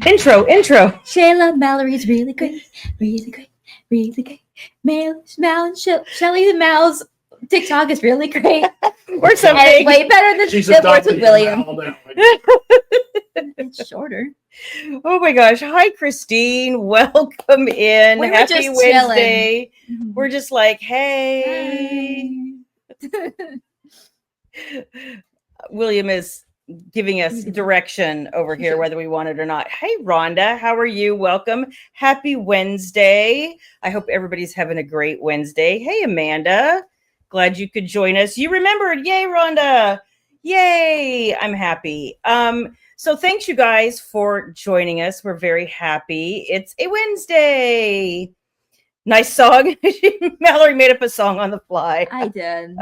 Intro. Shayla, Mallory's really great. Shelly the Mal's TikTok is really great. Or something. And it's way better than Words with William. It's shorter. Oh my gosh. Hi, Christine. Welcome in. We were Happy just Wednesday. chilling. We're just like, hey. William is giving us direction over here, whether we want it or not. Hey, Rhonda, how are you? Welcome. Happy Wednesday. I hope everybody's having a great Wednesday. Hey, Amanda. Glad you could join us. You remembered. Yay, Rhonda. Yay. I'm happy. So thanks, you guys, for joining us. We're very happy. It's a Wednesday. Nice song. Mallory made up a song on the fly. I did.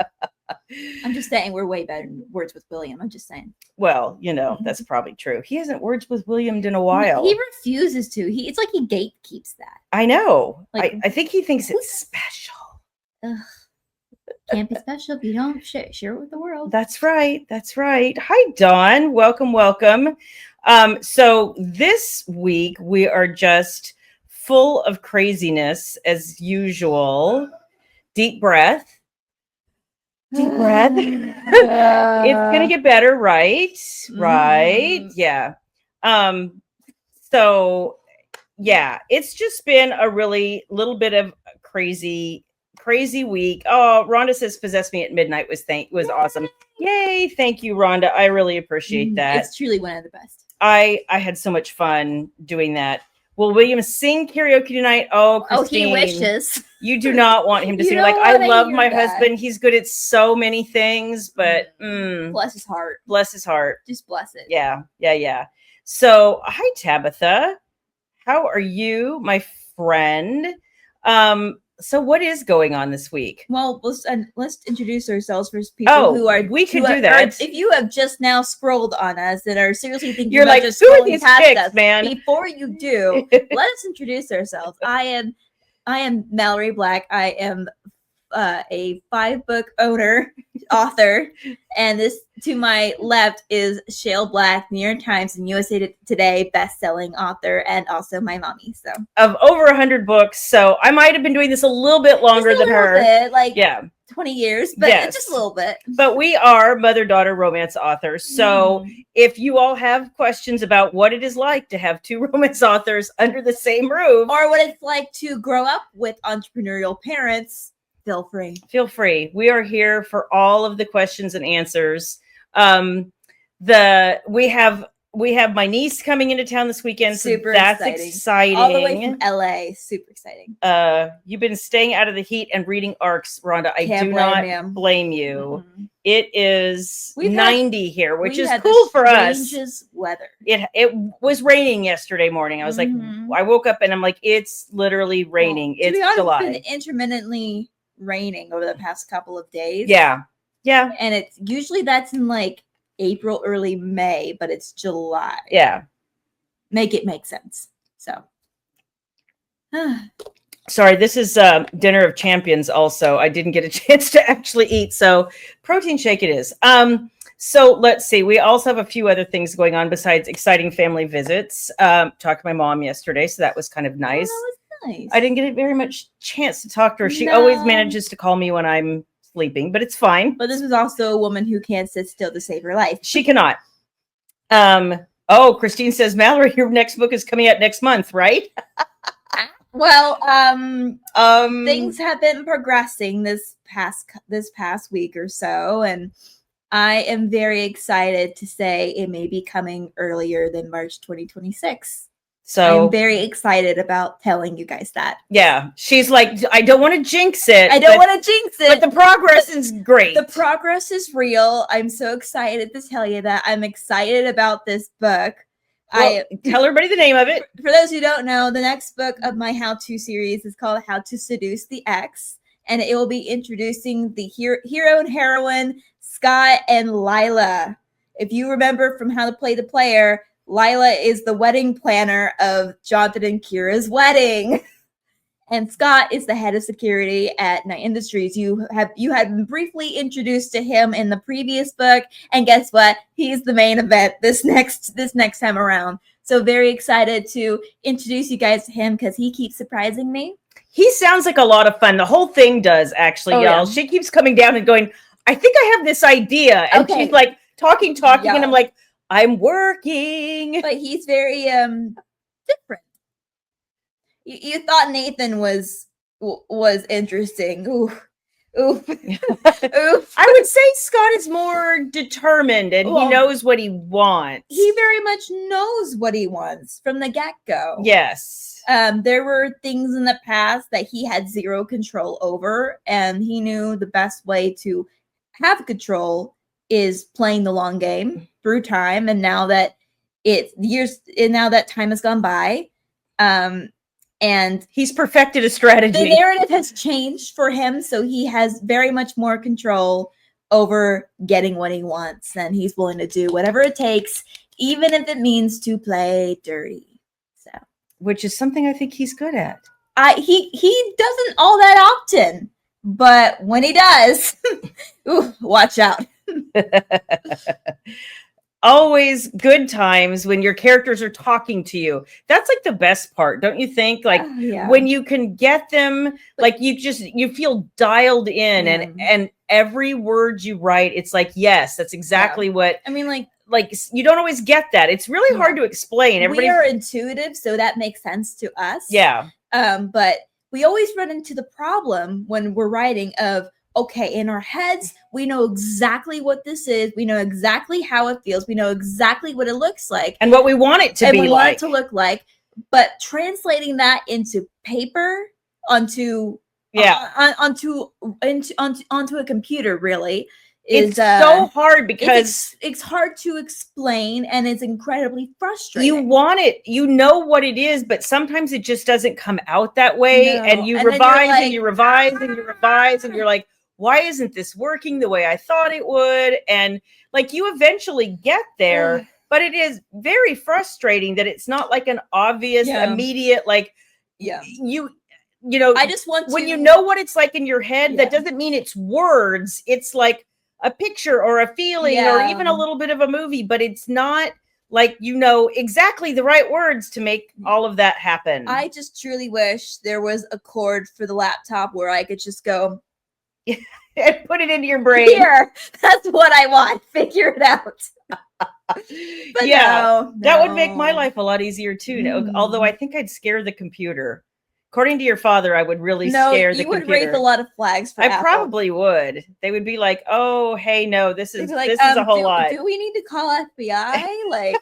I'm just saying we're way better than Words with William. I'm just saying. Well, you know, that's probably true. He hasn't Words with William in a while. He refuses to. It's like he gatekeeps that. I know. Like, I think he thinks it's special. Ugh. Can't be special if you don't share it with the world. That's right. That's right. Hi, Dawn. Welcome. So this week we are just full of craziness as usual. Deep breath. It's gonna get better, right? Right. Yeah. So yeah, it's just been a really little bit of crazy week. Oh, Rhonda says "Possess Me at Midnight" was awesome. Yay. Thank you, Rhonda. I really appreciate that. It's truly one of the best. I had so much fun doing that. Will William sing karaoke tonight? Oh, Christine. He wishes. You do not want him to sing. Like, I love my husband. He's good at so many things, but bless his heart. Bless his heart. Just bless it. Yeah. So, hi, Tabitha. How are you, my friend? So what is going on this week? Well, let's introduce ourselves for people who are. We could do that. If you have just now scrolled on us and are seriously thinking you're about like, just who are scrolling these past chicks, us, man? Before you do, let us introduce ourselves. I am Mallory Black. I am a 5-book author, and this to my left is Shayla Black, New York Times and USA Today best-selling author, and also my mommy. So of over 100 books. So I might have been doing this a little bit longer than her. Bit, 20 years, but just a little bit. But we are mother-daughter romance authors. So if you all have questions about what it is like to have two romance authors under the same roof, or what it's like to grow up with entrepreneurial parents, feel free. We are here for all of the questions and answers. We have my niece coming into town this weekend. That's exciting. All the way from LA. Super exciting. You've been staying out of the heat and reading ARCs, Rhonda. I do not blame you. Mm-hmm. It is 90 here, which is cool for us. Weather. It was raining yesterday morning. I was like, I woke up and I'm like, it's literally raining. It's July. It's been intermittently raining over the past couple of days. Yeah. And it's usually that's in like April, early May, but it's July. Yeah. Make it make sense. So. Sorry, this is Dinner of Champions also. I didn't get a chance to actually eat, so protein shake it is. So let's see. We also have a few other things going on besides exciting family visits. Talked to my mom yesterday, so that was kind of nice. Oh, that was nice. I didn't get very much chance to talk to her. She always manages to call me when I'm sleeping, but it's fine. But this was also a woman who can't sit still to save her life. She cannot. Christine says, Mallory, your next book is coming out next month, right? Well, things have been progressing this past week or so, and I am very excited to say it may be coming earlier than March 2026. So I'm very excited about telling you guys that. Yeah. She's like, I don't want to jinx it. But the progress is great. The progress is real. I'm so excited to tell you that. I'm excited about this book. Tell everybody the name of it. For those who don't know, the next book of my how-to series is called How to Seduce the Ex. And it will be introducing the hero and heroine, Scott and Lila. If you remember from How to Play the Player, Lila is the wedding planner of Jonathan and Kira's wedding. And Scott is the head of security at Night Industries. You had been briefly introduced to him in the previous book, and guess what? He's the main event this next time around. So very excited to introduce you guys to him because he keeps surprising me. He sounds like a lot of fun. The whole thing does, actually, y'all. Yeah. She keeps coming down and going, I think I have this idea. And she's like talking, Yeah. and I'm like, I'm working. But he's very different. You thought Nathan was interesting. Ooh. Oof. Oof. I would say Scott is more determined and he knows what he wants. He very much knows what he wants from the get-go. Yes. There were things in the past that he had zero control over, and he knew the best way to have control is playing the long game through time. And now that time has gone by, and he's perfected a strategy. The narrative has changed for him, so he has very much more control over getting what he wants, and he's willing to do whatever it takes, even if it means to play dirty. So, which is something I think he's good at. He doesn't all that often, but when he does, ooh, watch out. Always good times when your characters are talking to you. That's like the best part, don't you think? Like when you can get them, like you feel dialed in, and every word you write, it's like, yes, that's exactly what I mean. Like you don't always get that. It's really hard to explain. We are intuitive, so that makes sense to us. Yeah. But we always run into the problem when we're writing of, okay, in our heads, we know exactly what this is. We know exactly how it feels. We know exactly what it looks like. And what we want it to be like. And we want it to look like. But translating that into paper, onto a computer, really, it's so hard because it's hard to explain, and it's incredibly frustrating. You want it, you know what it is, but sometimes it just doesn't come out that way. No. And you revise and you revise and you revise, and you're like, why isn't this working the way I thought it would? And like you eventually get there, but it is very frustrating that it's not like an obvious, immediate, like you know, I just want when you know what it's like in your head, that doesn't mean it's words. It's like a picture or a feeling or even a little bit of a movie, but it's not like, you know, exactly the right words to make all of that happen. I just truly wish there was a cord for the laptop where I could just go and put it into your brain. Here, that's what I want. Figure it out. But no, that would make my life a lot easier too. Although I think I'd scare the computer. According to your father, I would really scare the computer. You would raise a lot of flags for Apple. Probably would. They would be like, "Oh, hey, no, this is a whole lot. Do we need to call FBI? Like,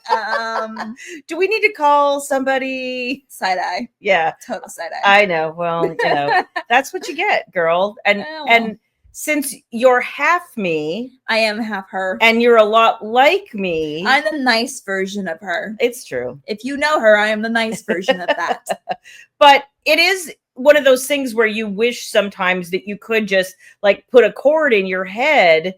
do we need to call somebody?" Side eye. Yeah, total side eye. I know. Well, you know, that's what you get, girl. And since you're half me, I am half her, and you're a lot like me. I'm the nice version of her. It's true. If you know her, I am the nice version of that. But it is one of those things where you wish sometimes that you could just like put a chord in your head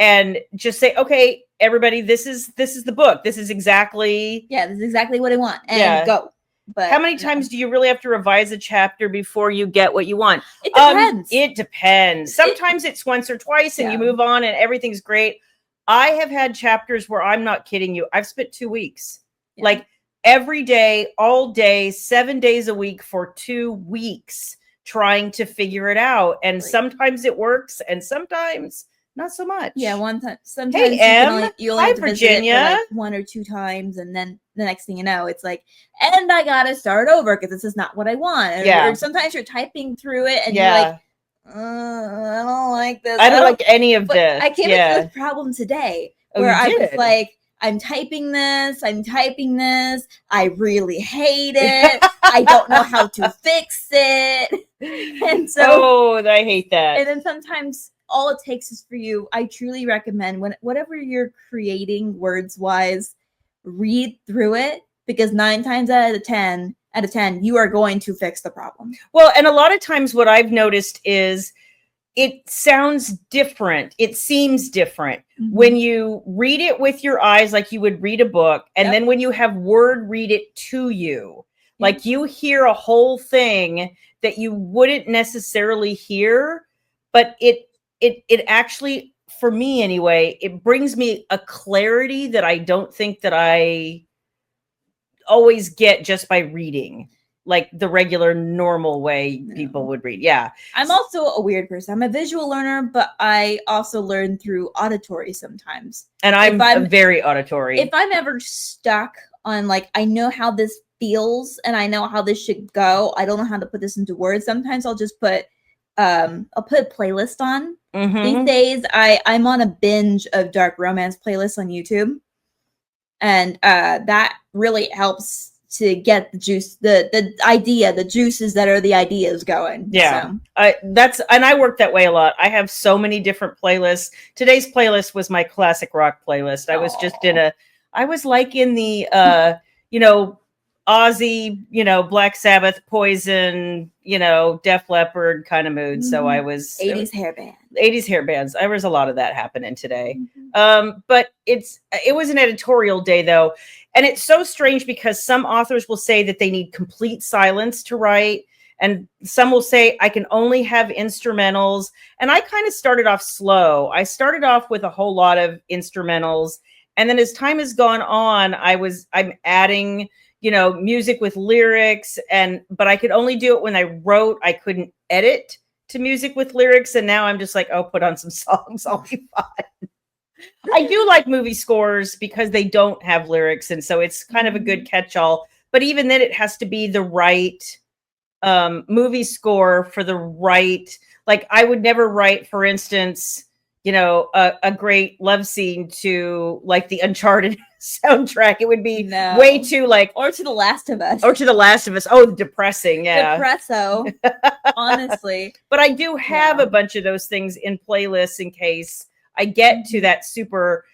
and just say, okay, everybody, this is the book. This is exactly what I want. And go. But how many times do you really have to revise a chapter before you get what you want? It depends. It depends. Sometimes it's once or twice and you move on and everything's great. I have had chapters where, I'm not kidding you, I've spent 2 weeks. Like every day, all day, 7 days a week for 2 weeks trying to figure it out. And sometimes it works and sometimes not so much. Yeah, one time. Sometimes you only have to visit it for like 1 or 2 times, and then the next thing you know, it's like, and I gotta start over because this is not what I want. Or sometimes you're typing through it and you're like, I don't like this. I don't like any of this. I came into this problem today where I was like, I'm typing this. I really hate it. I don't know how to fix it. And so, I hate that. And then sometimes all it takes is for you. I truly recommend whatever you're creating words wise, read through it, because 9 times out of 10, you are going to fix the problem. Well, and a lot of times what I've noticed is it sounds different. It seems different when you read it with your eyes, like you would read a book. And then when you have word read it to you, like you hear a whole thing that you wouldn't necessarily hear, but it actually, for me anyway, it brings me a clarity that I don't think that I always get just by reading, like the regular normal way people would read. Yeah. I'm also a weird person. I'm a visual learner, but I also learn through auditory sometimes. And I'm very auditory. If I'm ever stuck on like, I know how this feels and I know how this should go, I don't know how to put this into words. Sometimes I'll just put I'll put a playlist on. These days I'm on a binge of dark romance playlists on YouTube. And that really helps to get the juice, the juices that are the ideas going. Yeah. So. And I work that way a lot. I have so many different playlists. Today's playlist was my classic rock playlist. I was just I was like in the, Ozzy, Black Sabbath, Poison, Def Leppard kind of mood. So I was 80s hair band. 80s hair bands. There was a lot of that happening today. But it was an editorial day though. And it's so strange because some authors will say that they need complete silence to write. And some will say, I can only have instrumentals. And I kind of started off slow. I started off with a whole lot of instrumentals. And then as time has gone on, I'm adding, music with lyrics. But I could only do it when I wrote. I couldn't edit to music with lyrics. And now I'm just like, put on some songs. I'll be fine. I do like movie scores because they don't have lyrics. And so it's kind of a good catch-all. But even then, it has to be the right movie score for the right. Like, I would never write, for instance, a great love scene to like the Uncharted soundtrack. It would be way too like. Or to The Last of Us. Oh, depressing. Yeah. Depresso. Honestly. But I do have a bunch of those things in playlists in case I get to that super,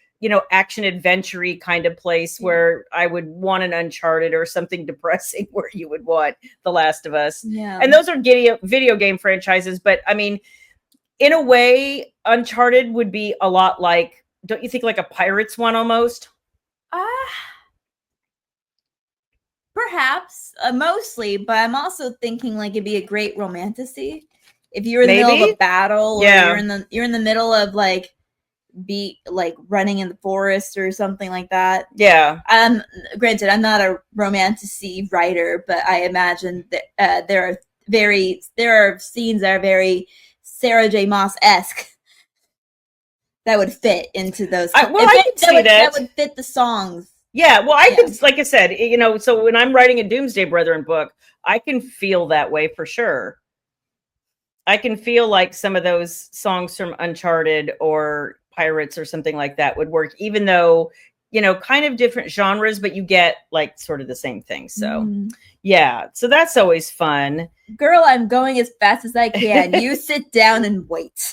action adventure-y kind of place where I would want an Uncharted or something depressing where you would want The Last of Us. Yeah. And those are video game franchises. But I mean, in a way, Uncharted would be a lot like, don't you think like a Pirates one almost? Perhaps, mostly, but I'm also thinking like it'd be a great romantasy. If you're in the middle of a battle or you're in the middle of like running in the forest or something like that. Yeah. Granted, I'm not a romantasy writer, but I imagine that there are scenes that are very Sarah J. Maas-esque that would fit into those. I can see that would fit the songs. Yeah, well, I could, like I said, so when I'm writing a Doomsday Brethren book, I can feel that way for sure. I can feel like some of those songs from Uncharted or Pirates or something like that would work, even though, kind of different genres, but you get like sort of the same thing. So yeah, so that's always fun. Girl, I'm going as fast as I can. You sit down and wait.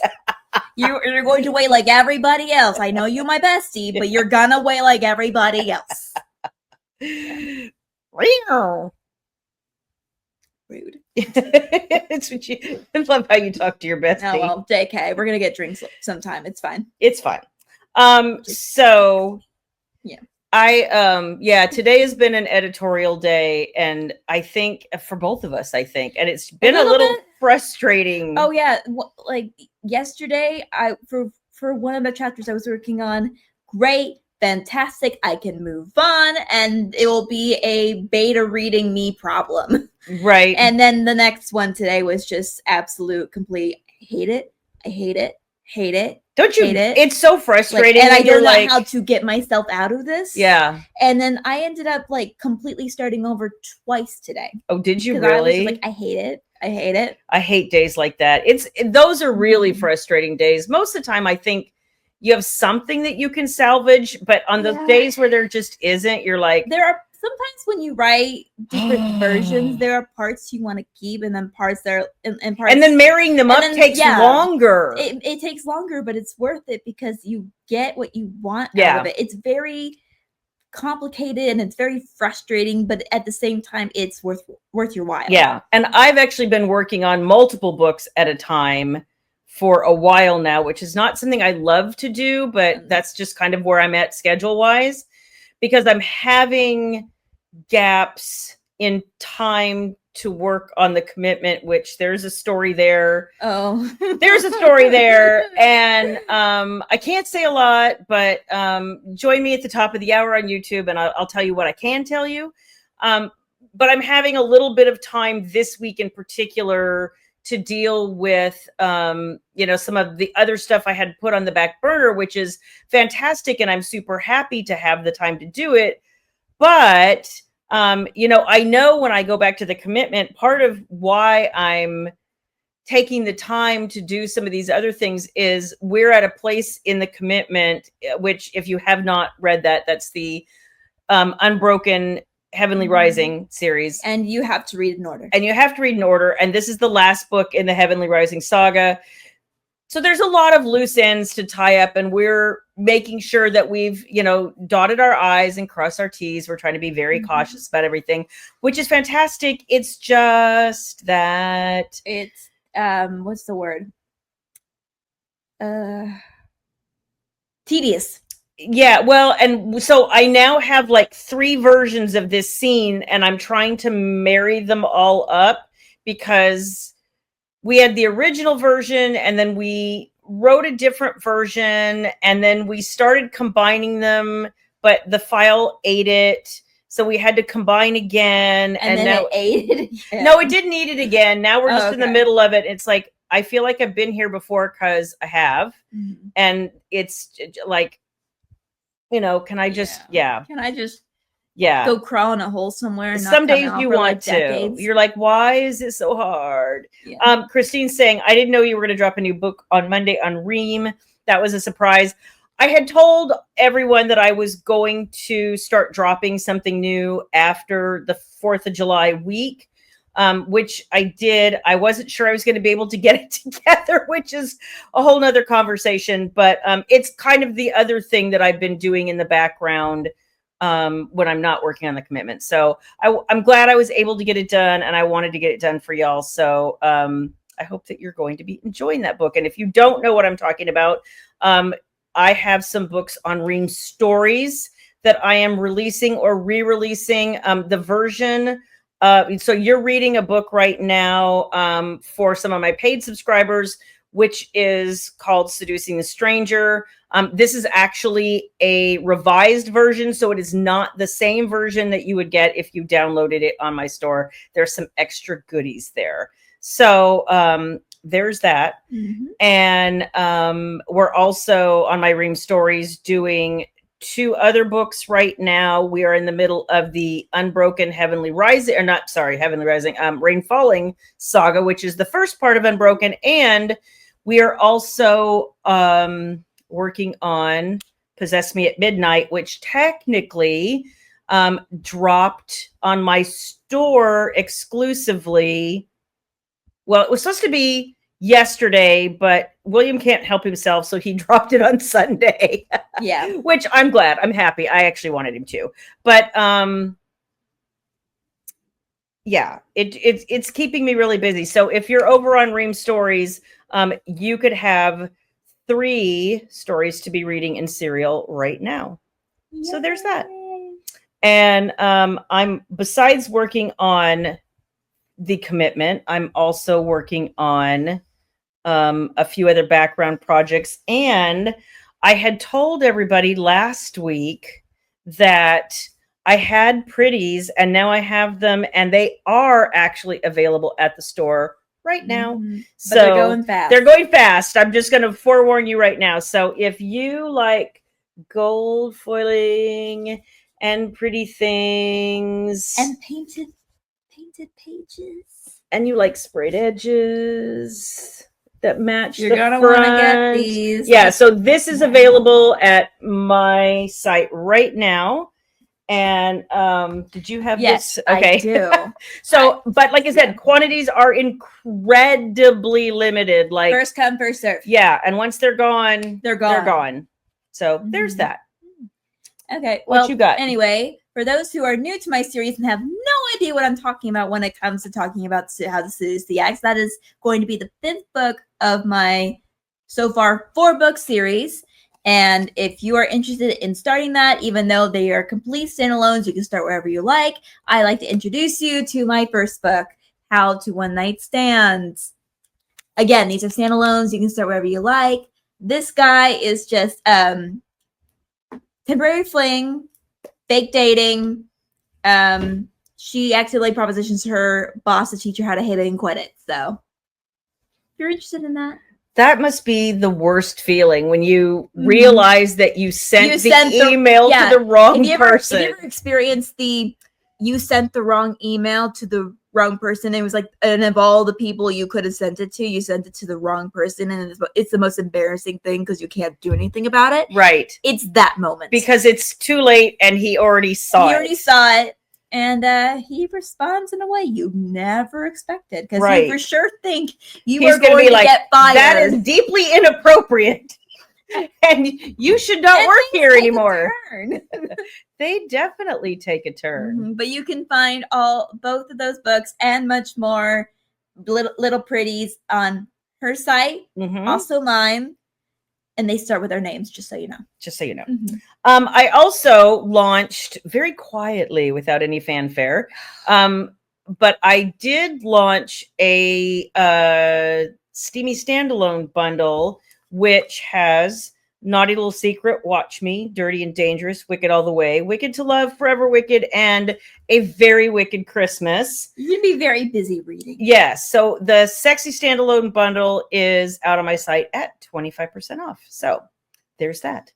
You're going to wait like everybody else. I know you my bestie, but you're gonna wait like everybody else. Rude. It's what I love how you talk to your bestie. Oh, well, JK, we're gonna get drinks sometime. It's fine. It's fine. So yeah, today has been an editorial day, and I think for both of us, and it's been a little frustrating. Oh yeah, like yesterday, for one of the chapters I was working on, great, fantastic, I can move on, and it will be a beta reading me problem. Right. And then the next one today was just absolute complete. I hate it. Don't you? Hate it. It's so frustrating. And I don't know how to get myself out of this. Yeah. And then I ended up like completely starting over twice today. Oh, did you really? I was like, I hate it. I hate days like that. Those are really frustrating days. Most of the time, I think you have something that you can salvage, but on the days where there just isn't, you're like, there are sometimes when you write different versions, there are parts you want to keep, and then parts that are and parts, and then marrying them up takes longer. It takes longer, but it's worth it because you get what you want out of it. It's very complicated and it's very frustrating, but at the same time, it's worth your while. Yeah, and I've actually been working on multiple books at a time for a while now, which is not something I love to do, but that's just kind of where I'm at schedule-wise, because I'm having gaps in time to work on the commitment, which there's a story there. Oh, there's a story there. And I can't say a lot, but join me at the top of the hour on YouTube and I'll tell you what I can tell you. But I'm having a little bit of time this week in particular to deal with, some of the other stuff I had put on the back burner, which is fantastic. And I'm super happy to have the time to do it. But, I know when I go back to the commitment, part of why I'm taking the time to do some of these other things is we're at a place in the commitment, which if you have not read that, that's the Unbroken Heavenly Rising series. And you have to read in order. And this is the last book in the Heavenly Rising saga. So there's a lot of loose ends to tie up, and we're making sure that we've, dotted our I's and crossed our T's. We're trying to be very cautious about everything, which is fantastic. It's just that it's, what's the word? Tedious. Yeah, well, and so I now have like 3 versions of this scene, and I'm trying to marry them all up because we had the original version and then we wrote a different version and then we started combining them, but the file ate it. So we had to combine again. And then now it ate it again. No, it didn't eat it again. Now we're just in the middle of it. It's like, I feel like I've been here before because I have. Mm-hmm. And it's like, can I just, Can I just go crawl in a hole somewhere? And some days you want to. Decades? You're like, why is it so hard? Yeah. Christine's saying, I didn't know you were going to drop a new book on Monday on Ream. That was a surprise. I had told everyone that I was going to start dropping something new after the 4th of July week. Which I did. I wasn't sure I was going to be able to get it together, which is a whole nother conversation. But it's kind of the other thing that I've been doing in the background when I'm not working on the commitment. So I'm glad I was able to get it done, and I wanted to get it done for y'all. So I hope that you're going to be enjoying that book. And if you don't know what I'm talking about, I have some books on Ream stories that I am releasing or re-releasing. The version... so you're reading a book right now for some of my paid subscribers, which is called Seducing the Stranger. This is actually a revised version, so it is not the same version that you would get if you downloaded it on my store. There's some extra goodies there. So there's that. Mm-hmm. And we're also on my Ream Stories doing 2 other books right now. We are in the middle of the Unbroken Heavenly Rising, Heavenly Rising, Rain Falling saga, which is the first part of Unbroken. And we are also working on Possess Me at Midnight, which technically dropped on my store exclusively. Well, it was supposed to be yesterday, but William can't help himself, so he dropped it on Sunday. Yeah. Which I'm glad. I'm happy. I actually wanted him to. But it's keeping me really busy. So if you're over on Ream Stories, you could have 3 stories to be reading in serial right now. Yay. So there's that. And I'm, besides working on the commitment, I'm also working on a few other background projects. And I had told everybody last week that I had pretties, and now I have them, and they are actually available at the store right now. Mm-hmm. So they're going fast. They're going fast. I'm just going to forewarn you right now. So if you like gold foiling and pretty things and painted pages, and you like sprayed edges that match, you're gonna want to get these. Yeah, so this is available at my site right now. And did you have this? Okay. I do. So, but like I said, quantities are incredibly limited. Like first come, first serve. Yeah, and once they're gone, they're gone. So there's that. Okay. Well, what you got? Anyway, for those who are new to my series and have no idea what I'm talking about when it comes to talking about how to seduce the ex, that is going to be the 5th book of my so far 4-book series. And if you are interested in starting that, even though they are complete standalones, you can start wherever you like. I like to introduce you to my first book, How to One Night Stand. Again, these are standalones. You can start wherever you like. This guy is just temporary fling, fake dating. she accidentally propositions her boss to teach her how to hit it and quit it. So if you're interested in that. That must be the worst feeling when you realize that you sent the email to the wrong person. Have you ever experienced you sent the wrong email to the wrong person? It was like, and of all the people you could have sent it to, you sent it to the wrong person, and it's the most embarrassing thing because you can't do anything about it. Right. It's that moment. Because it's too late and he already saw it. And he responds in a way you never expected, because right. you for sure think he's going to like, get fired. That is deeply inappropriate, and you should not work here anymore. They definitely take a turn. Mm-hmm. But you can find both of those books and much more, little pretties, on her site, also mine. And they start with their names, just so you know. Just so you know. I also launched very quietly without any fanfare. But I did launch a Steamy Standalone bundle, which has Naughty Little Secret, Watch Me, Dirty and Dangerous, Wicked All the Way, Wicked to Love, Forever Wicked, and A Very Wicked Christmas. You're going to be very busy reading. Yes. So the Sexy Standalone bundle is out on my site at 25% off. So there's that.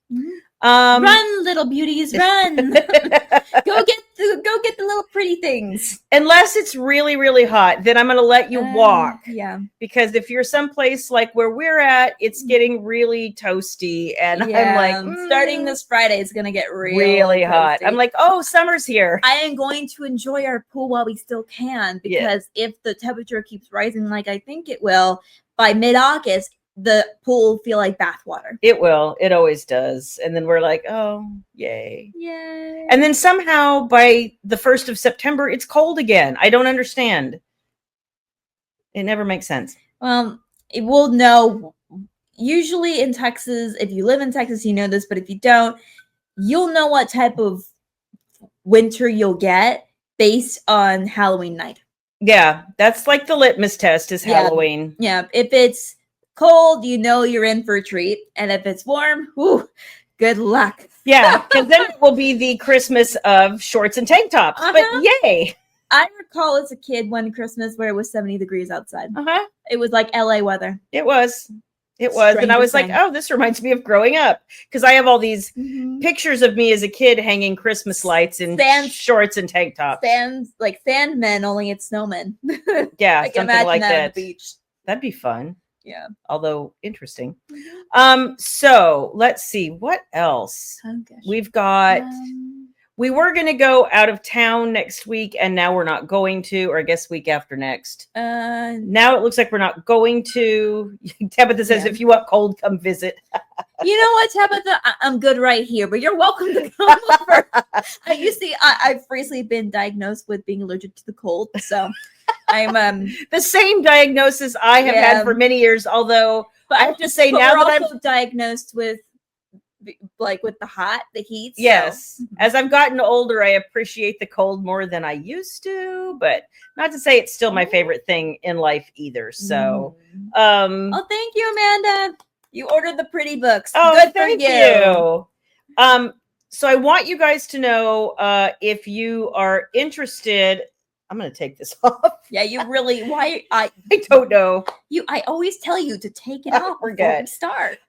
Run, little beauties, run. Go get the little pretty things. Unless it's really, really hot, then I'm going to let you walk. Yeah. Because if you're someplace like where we're at, it's getting really toasty. And I'm like, starting this Friday, it's going to get really hot. I'm like, oh, summer's here. I am going to enjoy our pool while we still can, because if the temperature keeps rising like I think it will, by mid-August, the pool will feel like bathwater. It will. It always does. And then we're like, oh, yay. Yay. And then somehow by the 1st of September, it's cold again. I don't understand. It never makes sense. Well, it will know. Usually in Texas, if you live in Texas, you know this, but if you don't, you'll know what type of winter you'll get based on Halloween night. Yeah, that's like the litmus test is Halloween. Yeah, if it's cold, you know you're in for a treat. And if it's warm, good luck. Yeah, because then it will be the Christmas of shorts and tank tops. But yay. I recall as a kid one Christmas where it was 70 degrees outside. It was like LA weather. It was. And I was like, oh, this reminds me of growing up. Because I have all these pictures of me as a kid hanging Christmas lights in shorts and tank tops. Like Sandmen, only it's snowmen. Yeah, something like that. On the beach. That'd be fun. Yeah. Although interesting. So let's see. What else? We've got... we were going to go out of town next week, and now we're not going to, or I guess week after next. Now it looks like we're not going to. Tabitha says, if you want cold, come visit. You know what, Tabitha? I'm good right here, but you're welcome to come over. I've recently been diagnosed with being allergic to the cold, so I'm the same diagnosis I have had for many years, although I have to say now that I'm diagnosed with the heat. Yes. So. As I've gotten older, I appreciate the cold more than I used to, but not to say it's still my favorite thing in life either. So, oh, thank you, Amanda. You ordered the pretty books. Oh, good thank you. So I want you guys to know, if you are interested, I'm going to take this off. Yeah, you really, why? I don't know. I always tell you to take it off before we start.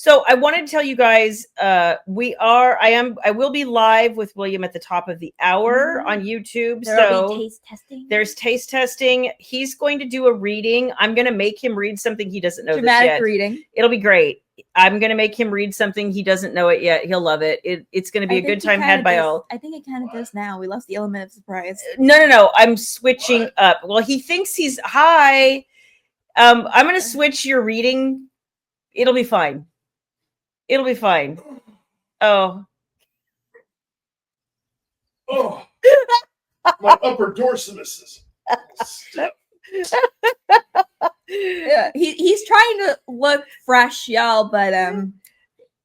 So I wanted to tell you guys, I will be live with William at the top of the hour on YouTube. There'll be taste testing. There's taste testing. He's going to do a reading. I'm going to make him read something he doesn't know Dramatic this yet. Reading. It'll be great. I'm going to make him read something he doesn't know it yet. He'll love it. It's going to be a good time had by all. I think it kind of does now. We lost the element of surprise. No. I'm switching up. Well, he thinks he's high. I'm going to switch your reading. It'll be fine. It'll be fine. Oh. Oh. My upper dorsal. Yeah, he's trying to look fresh, y'all, but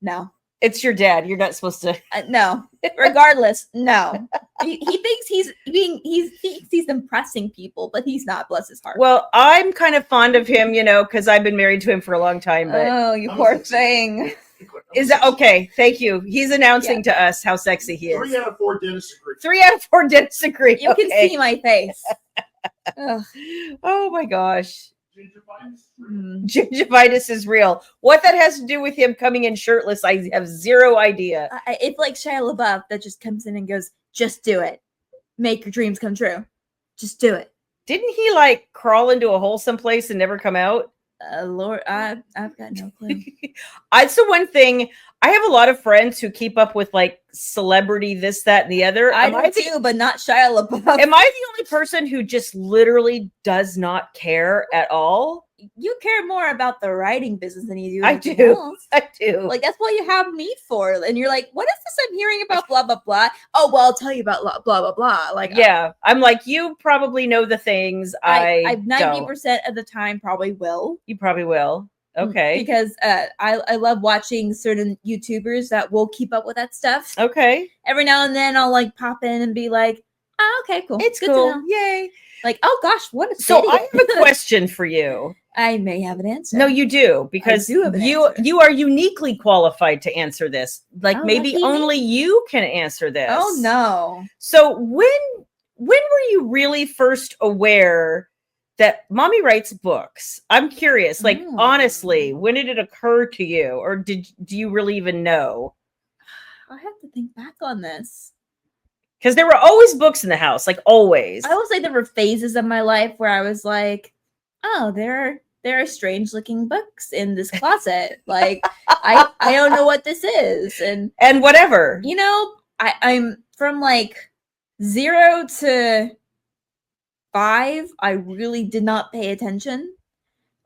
no. It's your dad. You're not supposed to. No. Regardless, no. He thinks he's impressing people, but he's not. Bless his heart. Well, I'm kind of fond of him, because I've been married to him for a long time. But oh, you poor thing. Is that okay? Thank you. He's announcing to us how sexy he is. 3 out of 4 dentists agree. 3 out of 4 dentists agree. You can see my face. Ugh. Oh my gosh. Gingivitis? Gingivitis is real. What that has to do with him coming in shirtless, I have zero idea. It's like Shayla LaBeouf that just comes in and goes, "Just do it. Make your dreams come true. Just do it." Didn't he like crawl into a hole someplace and never come out? Lord, I've got no clue. It's the one thing. I have a lot of friends who keep up with like celebrity this, that, and the other. I do too, but not Shia LaBeouf. Am I the only person who just literally does not care at all? You care more about the writing business than you do. I anything do. else. I do. Like, that's what you have me for. And you're like, what is this I'm hearing about? Blah, blah, blah. Oh, well, I'll tell you about blah, blah, blah. Like, yeah, I'm like, you probably know the things I 90% of the time probably will. You probably will. Okay. Because I love watching certain YouTubers that will keep up with that stuff. Okay. Every now and then I'll like pop in and be like, oh, okay, cool. It's good cool. to know. Yay. Like, oh gosh, what a So city. I have a question for you. I may have an answer. No, you do, because I do have an you answer. are uniquely qualified to answer this. Like Oh, maybe lucky me. only you can answer this. Oh no. So when were you really first aware that mommy writes books? I'm curious. Like honestly, when did it occur to you, or do you really even know? I have to think back on this. Because there were always books in the house, like always. I will say there were phases of my life where I was like, oh, there are strange looking books in this closet. Like I don't know what this is. And whatever. You know, I'm from like 0 to 5, I really did not pay attention.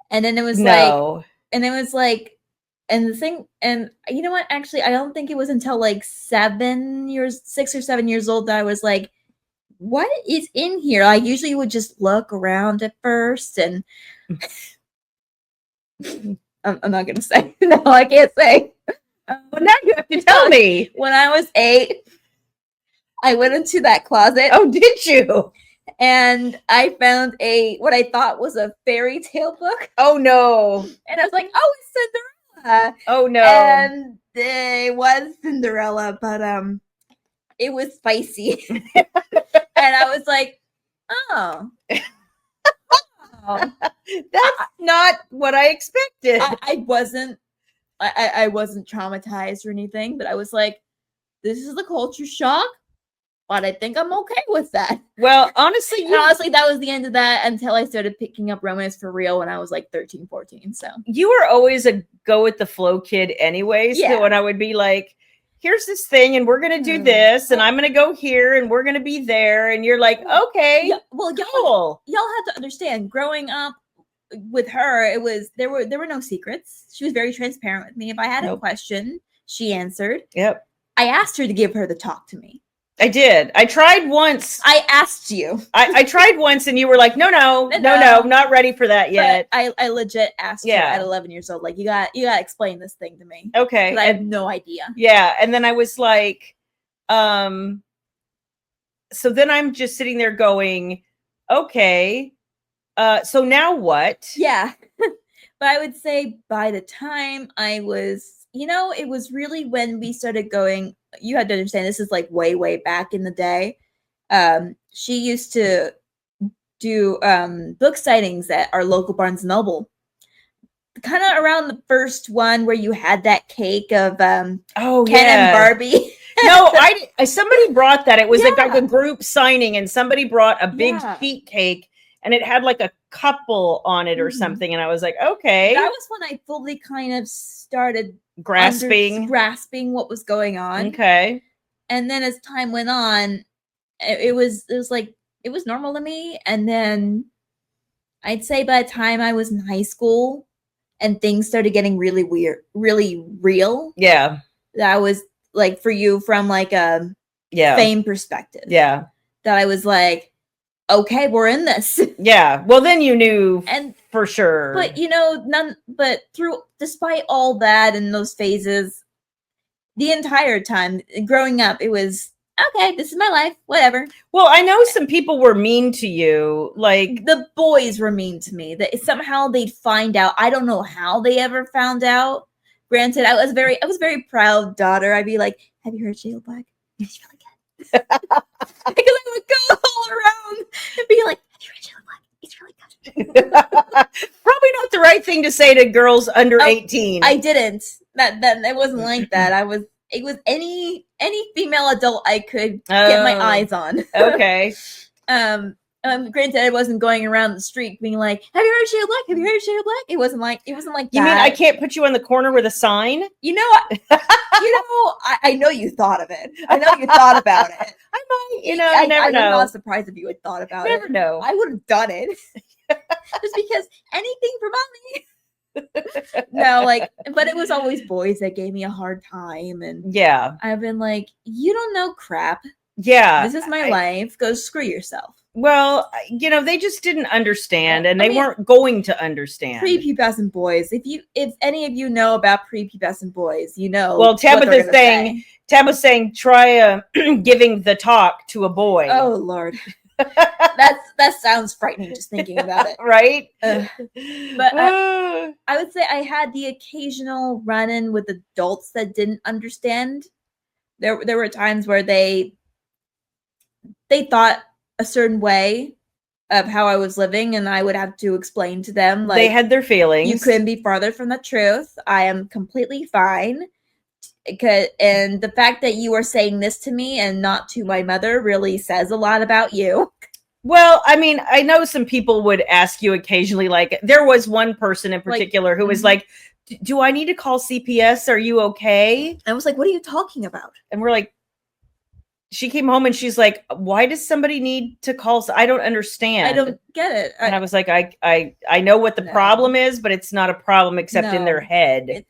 And then it was and the thing, and you know what? Actually, I don't think it was until like 6 or 7 years old that I was like, what is in here? I usually would just look around at first, and I'm not going to say. No, I can't say. But now you have to tell me. When I was 8, I went into that closet. Oh, did you? And I found what I thought was a fairy tale book. Oh, no. And I was like, oh, it's Cinderella. Oh, no. And it was Cinderella, but it was spicy. And I was like, oh. That's not what I expected. I wasn't traumatized or anything, but I was like, this is the culture shock, but I think I'm okay with that. Well, honestly, that was the end of that until I started picking up romance for real when I was like 13, 14. So you were always a go with the flow kid anyways. Yeah. So when I would be like, here's this thing and we're going to do this and I'm going to go here and we're going to be there. And you're like, okay, yeah, well, cool. Y'all have to understand, growing up with her, there were no secrets. She was very transparent with me. If I had a question, she answered. Yep. I asked her to give her the talk to me. I did. I tried once. I asked you. I tried once and you were like, no, not ready for that yet. But I legit asked her at 11 years old, like, you got to explain this thing to me. Okay. I have no idea. Yeah. And then I was like, so then I'm just sitting there going, okay, so now what? Yeah. But I would say by the time I was, it was really when we started going, you had to understand, this is like way, way back in the day. She used to do book sightings at our local Barnes & Noble. Kind of around the first one where you had that cake of Ken and Barbie. No, somebody brought that. It was like a group signing and somebody brought a big sheet cake and it had like a couple on it or something. And I was like, okay. That was when I fully kind of started grasping what was going on. Okay. And then as time went on, it was normal to me. And then I'd say by the time I was in high school and things started getting really weird, really real. Yeah. That was like for you from like a fame perspective. Yeah. That I was like, okay, we're in this. Yeah. Well, then you knew and for sure. But despite all that and those phases, the entire time growing up, it was okay, this is my life, whatever. Well, I know some people were mean to you. Like the boys were mean to me. That somehow they'd find out. I don't know how they ever found out, Granted, I was very proud daughter. I'd be like, "Have you heard Shayla Black? She's really good." Because I would go all around and be like, "Have you read Shayla Black? It's really good." Probably not the right thing to say to girls under 18. I didn't. That it wasn't like that. It was any female adult I could get my eyes on. Okay. Granted, I wasn't going around the street being like, "Have you heard Shayla Black? Have you heard Shayla Black?" It wasn't like You that. mean I can't put you on the corner with a sign? I know you thought of it. I know you thought about it. I might, you never know. I'm not surprised if you had thought about Never it. know. I would have done it. Just because anything for mommy. No, but it was always boys that gave me a hard time. And Yeah. I've been like, "You don't know crap. Yeah. This is my life. Go screw yourself." Well, they just didn't understand, and they weren't going to understand. Prepubescent boys. If any of you know about prepubescent boys, you know. Well, Tabitha's saying try giving the talk to a boy. Oh Lord, that sounds frightening just thinking about it. Right? But I would say I had the occasional run-in with adults that didn't understand. There were times where they thought a certain way of how I was living, and I would have to explain to them, like, they had their feelings. You couldn't be farther from the truth. I am completely fine. And the fact that you are saying this to me and not to my mother really says a lot about you. Well, I mean, I know some people would ask you occasionally, like, there was one person in particular who was like, "Do I need to call CPS? Are you okay?" I was like, "What are you talking about?" And we're like, she came home and she's like, "Why does somebody need to call? I don't understand. I don't get it." And I was like, I know what the problem is, but it's not a problem except in their head.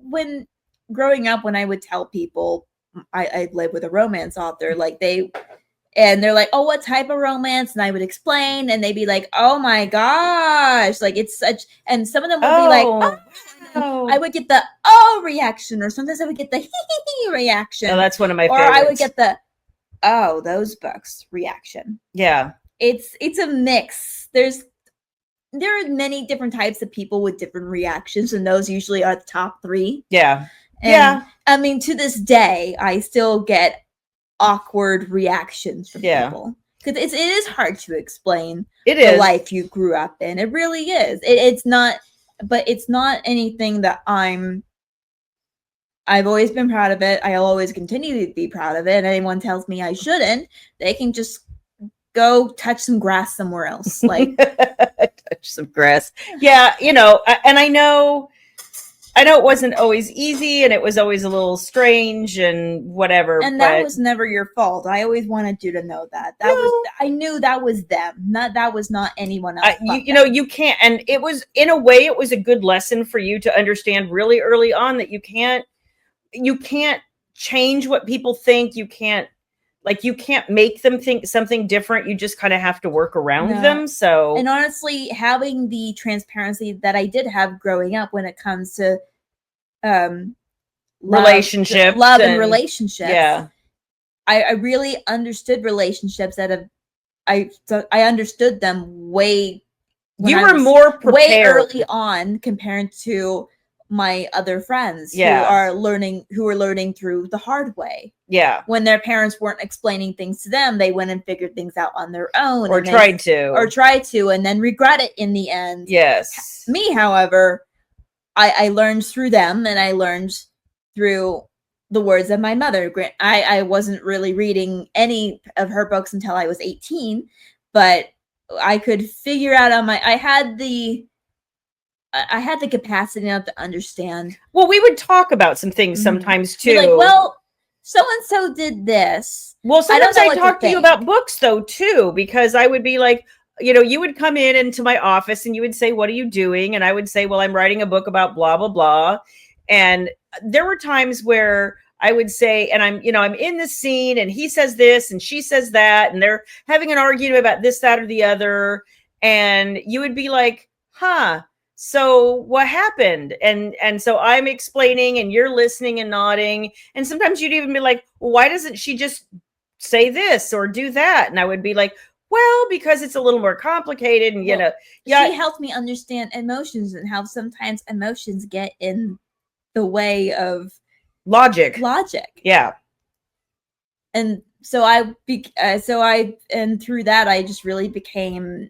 When growing up, when I would tell people I live with a romance author, they're like, "Oh, what type of romance?" And I would explain, and they'd be like, "Oh my gosh, like it's such," and some of them would be like, "Oh." I would get the "oh" reaction, or sometimes I would get the "hee reaction. Oh, that's one of my favorites. Or I would get the "oh, those books" reaction. Yeah. It's a mix. There are many different types of people with different reactions, and those usually are the top 3. Yeah. And, I mean, to this day, I still get awkward reactions from people. Because it is hard to explain the life you grew up in. It really is. It's not, but it's not anything that I've always been proud of it. I'll always continue to be proud of it. And anyone tells me I shouldn't, they can just go touch some grass somewhere else. Like touch some grass. Yeah. And I know it wasn't always easy, and it was always a little strange and whatever. And that was never your fault. I always wanted you to know that. I knew that was them. That was not anyone else. You can't. And it was, in a way, it was a good lesson for you to understand really early on that you can't change what people think. You can't make them think something different. You just kind of have to work around them. So, and honestly, having the transparency that I did have growing up when it comes to relationships, love and relationships. Yeah. I really understood relationships I understood them way. You were more prepared. Way early on compared to my other friends who are learning through the hard way. Yeah. When their parents weren't explaining things to them, they went and figured things out on their own. Or tried to, and then regret it in the end. Yes. Me, however, I learned through them, and I learned through the words of my mother. I wasn't really reading any of her books until I was 18, but I could figure out I had the capacity enough to understand. Well, we would talk about some things sometimes too. Like, well, so-and-so did this. Well, sometimes I talk to you about books though too, because I would be like, you would come into my office and you would say, "What are you doing?" And I would say, "Well, I'm writing a book about blah, blah, blah." And there were times where I would say, and I'm in this scene and he says this and she says that, and they're having an argument about this, that, or the other. And you would be like, "Huh, so what happened?" And so I'm explaining and you're listening and nodding. And sometimes you'd even be like, "Well, why doesn't she just say this or do that?" And I would be like, "Well, because it's a little more complicated." And, she helped me understand emotions and how sometimes emotions get in the way of Logic. Yeah. And so and through that I just really became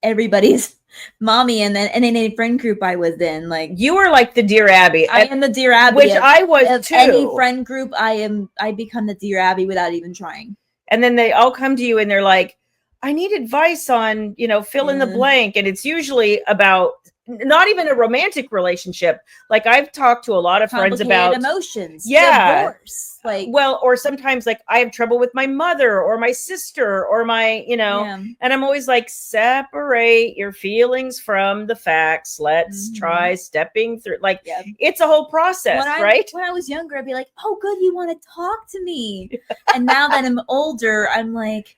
everybody's mommy, and then in any friend group I was in, like You were like the Dear Abby. I am the Dear Abby, which I was of too. any friend group. I become the Dear Abby without even trying. And then they all come to you and they're like, I need advice on, fill in the blank. And it's usually about not even a romantic relationship. Like I've talked to a lot of friends about emotions, divorce, like or sometimes like I have trouble with my mother or my sister or my, and I'm always like, separate your feelings from the facts. Let's try stepping through. Like it's a whole process, right? When I was younger, I'd be like, oh, good, you want to talk to me. And now that I'm older, I'm like,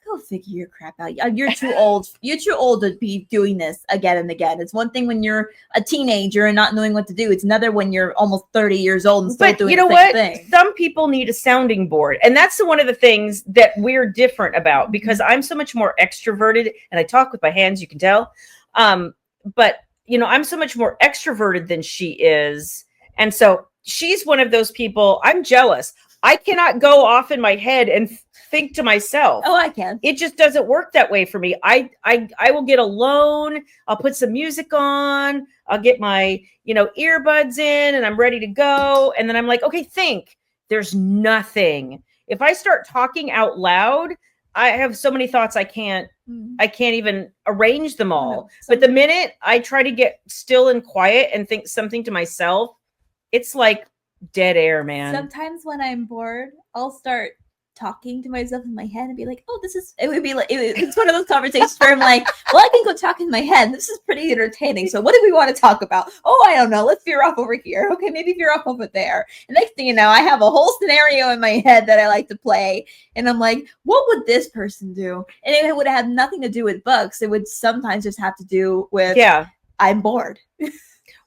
go figure your crap out. You're too old. You're too old to be doing this again and again. It's one thing when you're a teenager and not knowing what to do. It's another when you're almost 30 years old and still doing the same thing. Some people need a sounding board. And that's one of the things that we're different about, because I'm so much more extroverted and I talk with my hands, you can tell. But, I'm so much more extroverted than she is. And so she's one of those people. I'm jealous. I cannot go off in my head and think to myself. Oh, I can. It just doesn't work that way for me. I will get alone. I'll put some music on. I'll get my, earbuds in and I'm ready to go. And then I'm like, okay, think. There's nothing. If I start talking out loud, I have so many thoughts I can't even arrange them all. No, but the minute I try to get still and quiet and think something to myself, it's like dead air, man. Sometimes when I'm bored, I'll start talking to myself in my head and be like, oh, it's one of those conversations where I'm like, well, I can go talk in my head. This is pretty entertaining. So what do we want to talk about? Oh, I don't know. Let's veer off over here. Okay, maybe veer off over there. And next thing you know, I have a whole scenario in my head that I like to play. And I'm like, what would this person do? And it would have nothing to do with books. It would sometimes just have to do with, I'm bored.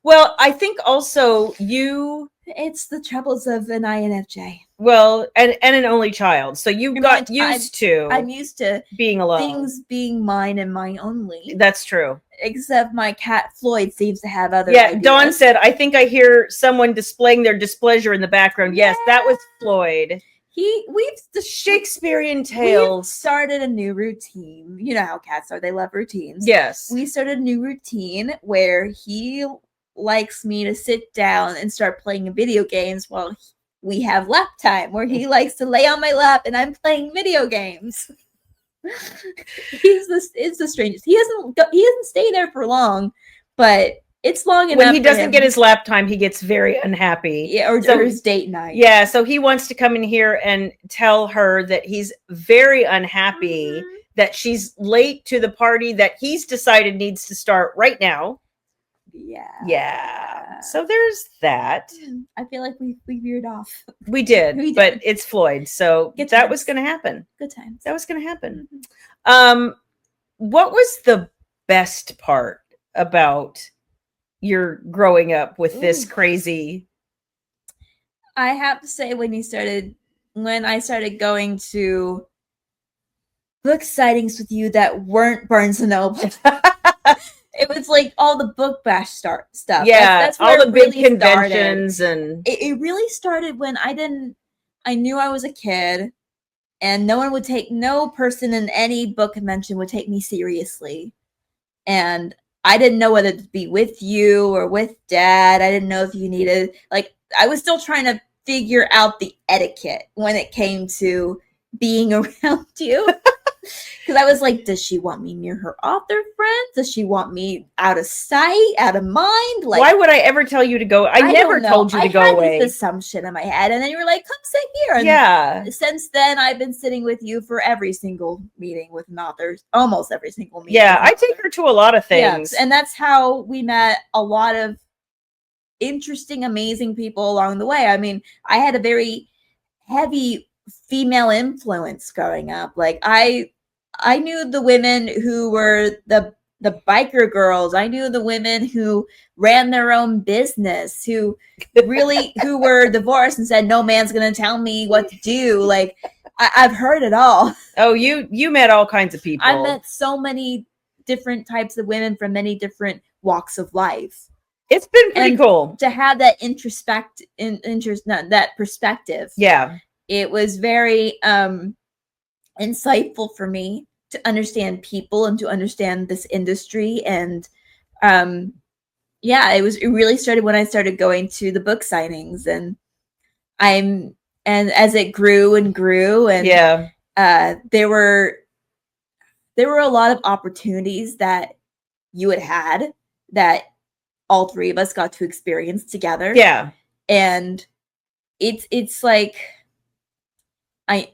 Well, I think also it's the troubles of an INFJ. Well, and an only child. So I'm used to being alone. Things being mine and mine only. That's true. Except my cat Floyd seems to have other ideas. Dawn said, I think I hear someone displaying their displeasure in the background. Yes, that was Floyd. The Shakespearean tales. We've started a new routine. You know how cats are. They love routines. Yes. We started a new routine where he likes me to sit down and start playing video games while we have lap time, where he likes to lay on my lap and I'm playing video games. It's the strangest. He doesn't stay there for long, but it's long enough. When he doesn't get his lap time, he gets very unhappy. Yeah, or his date night. Yeah, so he wants to come in here and tell her that he's very unhappy that she's late to the party that he's decided needs to start right now. Yeah. So there's that. I feel like we veered off. We did, but it's Floyd. So that was going to happen. Good times. That was going to happen. What was the best part about your growing up with this crazy? I have to say, when I started going to book sightings with you that weren't Barnes and Noble. It was like all the book bash stuff. Yeah, that's all the big conventions started. And it really started when I knew I was a kid, and no person in any book convention would take me seriously, and I didn't know whether to be with you or with Dad. I didn't know if you needed, I was still trying to figure out the etiquette when it came to being around you. Because I was like, does she want me near her author friends? Does she want me out of sight, out of mind? Why would I ever tell you to go? I never told you to go away. I had this assumption in my head. And then you were like, come sit here. And since then, I've been sitting with you for every single meeting with an author. Almost every single meeting. Yeah, I take her to a lot of things. Yeah, and that's how we met a lot of interesting, amazing people along the way. I mean, I had a very heavy female influence growing up. I knew the women who were the biker girls. I knew the women who ran their own business, who were divorced and said, no man's going to tell me what to do. I've heard it all. Oh, you met all kinds of people. I met so many different types of women from many different walks of life. It's been pretty And cool. to have that that perspective. Yeah. It was very insightful for me to understand people and to understand this industry. And yeah, it really started when I started going to the book signings, and as it grew and grew, and Yeah. there were a lot of opportunities that you had that all three of us got to experience together. Yeah. And it's like I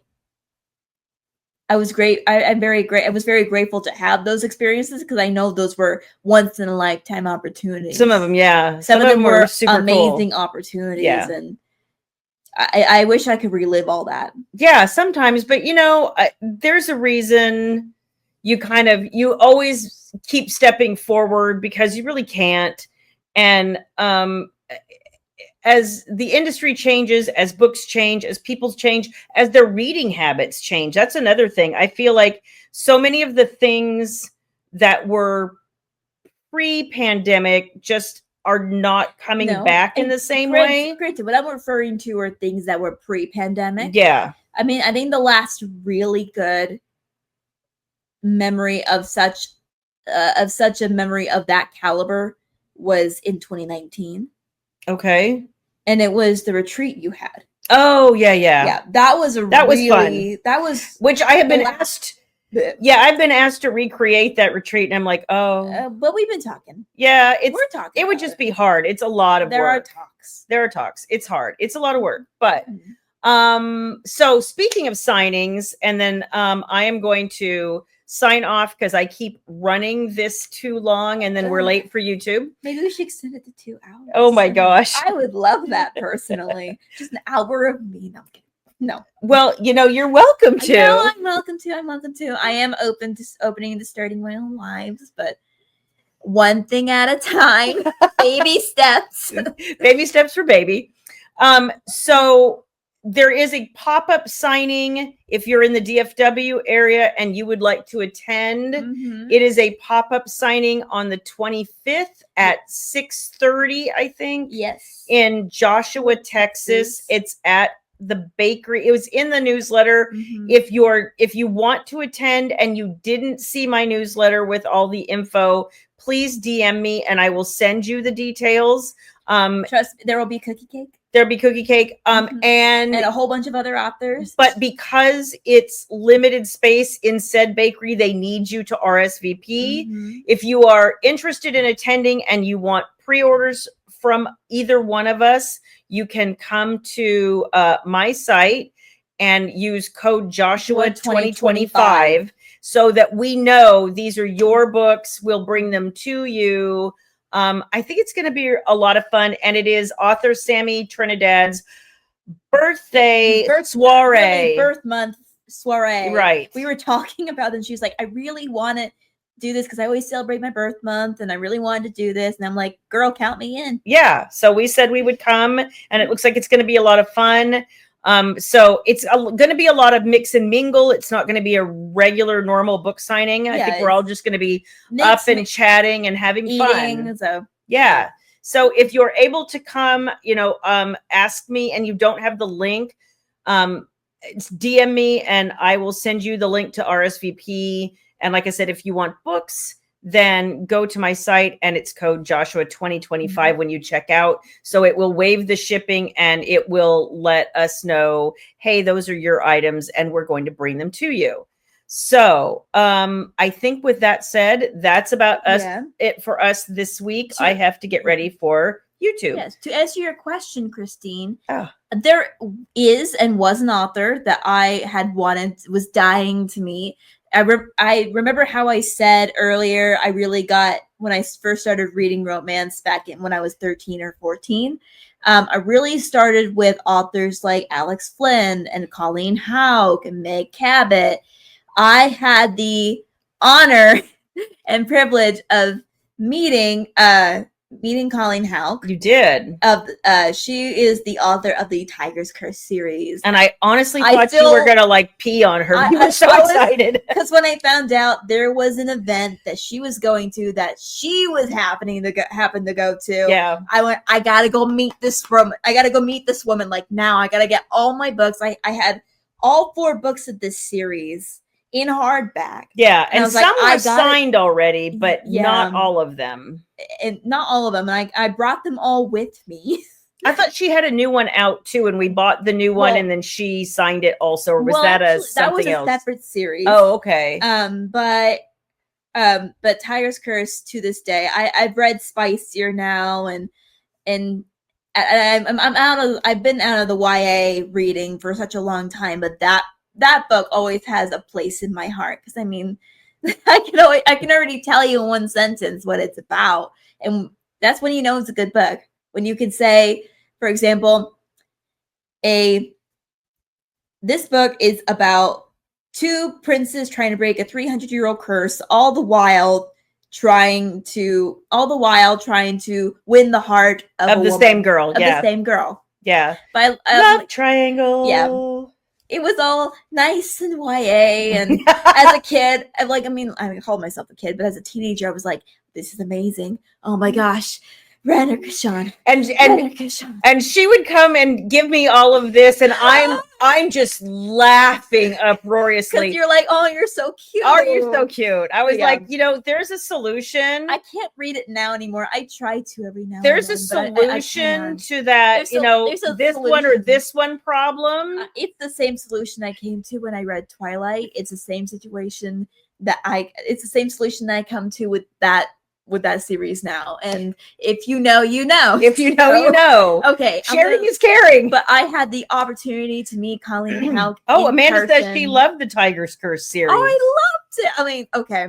was great. I'm very great. I was very grateful to have those experiences because I know those were once in a lifetime opportunities. Some of them, yeah. Some of them were super amazing cool. opportunities. Yeah. And I wish I could relive all that. Yeah, sometimes, but there's a reason you always keep stepping forward because you really can't. And as the industry changes, as books change, as people change, as their reading habits change, that's another thing. I feel like so many of the things that were pre-pandemic just are not coming back in the same way. Granted, what I'm referring to are things that were pre-pandemic. Yeah. I mean, I think the last really good memory of such a memory of that caliber was in 2019. Okay. And it was the retreat you had. Oh, yeah. That was fun. That was which I have been asked. Yeah, I've been asked to recreate that retreat, and I'm like, oh. But we've been talking. Yeah, we're talking. It would just be hard. It's a lot of work. There are talks. It's hard. It's a lot of work. But so speaking of signings, and then I am going to sign off because I keep running this too long, and then we're late for YouTube. Maybe we should extend it to 2 hours. Oh my gosh. I would love that personally. Just an hour of me. No. Well, you're welcome to. No, I'm welcome to. I am opening to starting my own lives, but one thing at a time. Baby steps. Baby steps for baby. So there is a pop-up signing if you're in the DFW area and you would like to attend. Mm-hmm. It is a pop-up signing on the 25th at 6:30, I think. Yes. In Joshua, Texas. It's at the bakery. It was in the newsletter. Mm-hmm. If you want to attend and you didn't see my newsletter with all the info, please DM me and I will send you the details. Trust me, there will be cookie cake. There'll be cookie cake. And a whole bunch of other authors. But because it's limited space in said bakery, they need you to RSVP. Mm-hmm. If you are interested in attending and you want pre-orders from either one of us, you can come to my site and use code Joshua 2025 so that we know these are your books. We'll bring them to you. I think it's going to be a lot of fun, and it is author Sammy Trinidad's birthday soiree. Birth month soiree. Right. We were talking about it, and she was like, I really want to do this because I always celebrate my birth month, and I really wanted to do this. And I'm like, girl, count me in. Yeah. So we said we would come, and it looks like it's going to be a lot of fun. So it's going to be a lot of mix and mingle. It's not going to be a regular normal book signing. I think we're all just going to be up and chatting and having fun. So yeah. So if you're able to come, ask me, and you don't have the link, it's DM me and I will send you the link to RSVP. And like I said, if you want books, then go to my site and it's code Joshua 2025 when you check out. So it will waive the shipping and it will let us know, hey, those are your items and we're going to bring them to you. So I think with that said, that's about it for us this week. I have to get ready for YouTube. Yes. To answer your question, Christine, there is and was an author that I was dying to meet. I remember how I said earlier, I really got, when I first started reading romance back when I was 13 or 14, I really started with authors like Alex Flynn and Colleen Houck and Meg Cabot. I had the honor and privilege of meeting meeting Colleen Houck. You did. She is the author of the Tiger's Curse series. And I honestly thought you were going to like pee on her. You were so excited. Because when I found out there was an event that she was going to, that she was happened to go to. Yeah. I went, I got to go meet this woman. I got to go meet this woman. Like now I got to get all my books. I had all 4 books of this series in hardback. Yeah. And some like, were signed already, but not all of them. And not all of them. And I brought them all with me. I thought she had a new one out too, and we bought the new one, and then she signed it also. Or was that something else? That was a separate series. Oh, okay. But Tiger's Curse to this day, I've read Spicier now, and I've been out of the YA reading for such a long time, but that book always has a place in my heart, because I mean, I can already tell you in one sentence what it's about, and that's when you know it's a good book. When you can say, for example, this book is about 2 princes trying to break a 300-year-old curse, all the while trying to win the heart of the same girl. The same girl. Yeah. By love triangle. Yeah. It was all nice and YA, and as a kid, I called myself a kid, but as a teenager, I was like, this is amazing. Oh my gosh. Ren or Kashan. And she would come and give me all of this, and I'm just laughing uproariously. Because you're like, oh, you're so cute. Oh, you're so cute. I was like, there's a solution. I can't read it now anymore. I try to every now and then. There's a solution to that, this one or this one problem. It's the same solution I came to when I read Twilight. It's the same situation that I come to with that series now. And if you know, you know. If you know, you know. Okay. Sharing is caring. But I had the opportunity to meet Colleen Houck. Amanda says she loved the Tiger's Curse series. Oh, I loved it. I mean, okay.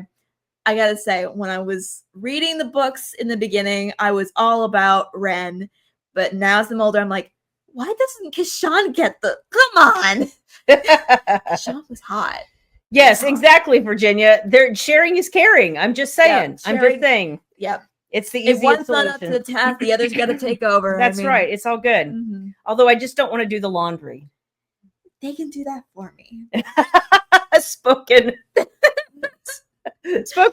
I gotta say, when I was reading the books in the beginning, I was all about Ren. But now as I'm older, I'm like, why doesn't Kashan get come on? Kashan was hot. Yes, exactly, Virginia. Sharing is caring. I'm just saying. Yeah, I'm just saying. Yep. It's the easiest solution. If one's solution. not up to the task, the other's got to take over. That's right. It's all good. Mm-hmm. Although I just don't want to do the laundry. They can do that for me. Spoken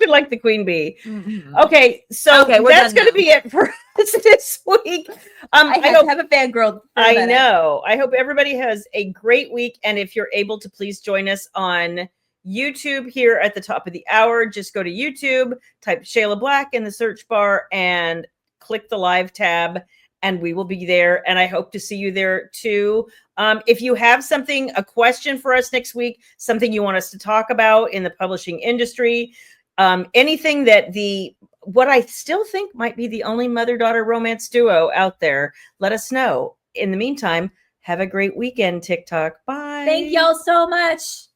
like the queen bee. Mm-hmm. Okay, so that's going to be it for us this week. I have a fangirl. I know. I hope everybody has a great week. And if you're able to, please join us on YouTube here at the top of the hour. Just go to YouTube, type Shayla Black in the search bar, and click the live tab, and we will be there. And I hope to see you there too. If you have a question for us next week, something you want us to talk about in the publishing industry, anything that what I still think might be the only mother-daughter romance duo out there, let us know. In the meantime, have a great weekend, TikTok. Bye. Thank y'all so much.